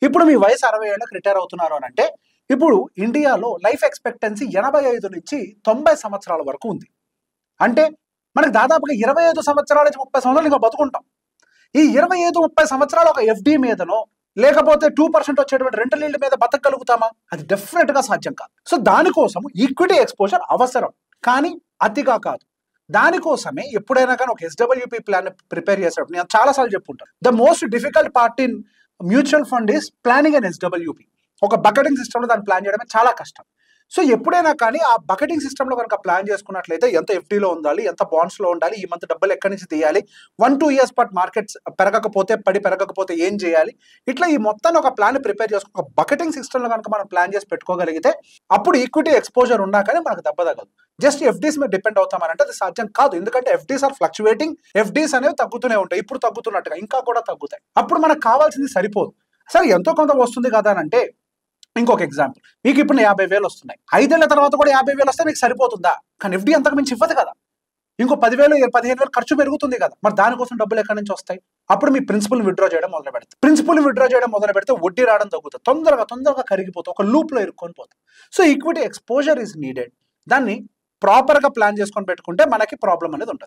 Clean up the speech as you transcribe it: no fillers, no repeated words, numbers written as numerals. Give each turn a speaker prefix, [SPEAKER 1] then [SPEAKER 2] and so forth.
[SPEAKER 1] ఇప్పుడు మీ వయసు 60 ఏళ్ళకి రిటైర్ అవుతున్నారు అని అంటే ఇప్పుడు ఇండియాలో లైఫ్ ఎక్స్పెక్టెన్సీ 85 నుంచి 90 సంవత్సరాల వరకు ఉంది. అంటే మనకు దాదాపుగా 25 సంవత్సరాల నుంచి 30 సంవత్సరాలు ఇంకా బతుకుంటాం. ఈ 25-30 సంవత్సరాలు ఒక ఎఫ్డి మీదనో లేకపోతే 2% వచ్చేటువంటి రెంటల్ ఈల్డ్ మీద బతకగలుగుతామా? అది డెఫినెట్ గా సాధ్యం కాదు. సో దానికోసం ఈక్విటీ ఎక్స్పోజర్ అవసరం, కానీ అతిగా కాదు. దానికోసమే ఎప్పుడైనా కానీ ఒక ఎస్డబ్ల్యూపీ ప్లాన్ ప్రిపేర్ చేసేటప్పుడు నేను చాలాసార్లు చెప్పుకుంటాను, the most difficult part in mutual fund is planning and SWP. ఒక బకెటింగ్ సిస్టంలో దాన్ని ప్లాన్ చేయడమే చాలా కష్టం. సో ఎప్పుడైనా కానీ ఆ బకెటింగ్ సిస్టంలో కనుక ప్లాన్ చేసుకున్నట్లయితే ఎంత ఎఫ్డీలో ఉండాలి, ఎంత బాండ్స్లో ఉండాలి, ఈ మంత్ డబ్బులు ఎక్కడి నుంచి తీయాలి, 1-2 years పాటు మార్కెట్స్ పెరగకపోతే ఏం చేయాలి, ఇట్లా ఈ మొత్తాన్ని ఒక ప్లాన్ ప్రిపేర్ చేసుకుని ఒక బకెటింగ్ సిస్టంలో కనుక మనం ప్లాన్ చేసి పెట్టుకోగలిగితే అప్పుడు ఈక్విటీ ఎక్స్పోజర్ ఉన్నా కానీ మనకు దెబ్బ తగ్గదు. జస్ట్ ఎఫ్డీస్ మీద డిపెండ్ అవుతామనంటే అది సాధ్యం కాదు. ఎందుకంటే ఎఫ్డీస్ ఆర్ ఫ్లక్చువేటింగ్, ఎఫ్డీస్ అనేవి తగ్గుతూనే ఉంటాయి. ఇప్పుడు తగ్గుతున్నట్టుగా ఇంకా కూడా తగ్గుతాయి. అప్పుడు మనకు కావాల్సింది సరిపోదు. సరే ఎంతో కొంత వస్తుంది కదా అని అంటే ఇంకొక ఎగ్జాంపుల్, మీకు ఇప్పుడు 50,000 వస్తున్నాయి, 5 ఏళ్ల తర్వాత కూడా 50,000 వస్తే మీకు సరిపోతుందా? కానీ ఎఫ్డీ అంతకు మించి ఇవ్వదు కదా. ఇంకో 10,000-15,000 ఖర్చు పెరుగుతుంది కదా. మరి దానికోసం డబ్బులు ఎక్కడి నుంచి వస్తాయి? అప్పుడు మీ ప్రిన్సిపల్ విత్డ్రా చేయడం మొదలు పెడితే వడ్డీ రావడం తగ్గుతుంది, తొందరగా కరిగిపోతుంది, ఒక లూప్ లో ఇరుక్కొని పోతుంది. So equity exposure is needed. దాన్ని ప్రాపర్ గా ప్లాన్ చేసుకొని పెట్టుకుంటే మనకి ప్రాబ్లం అనేది ఉంటుంది.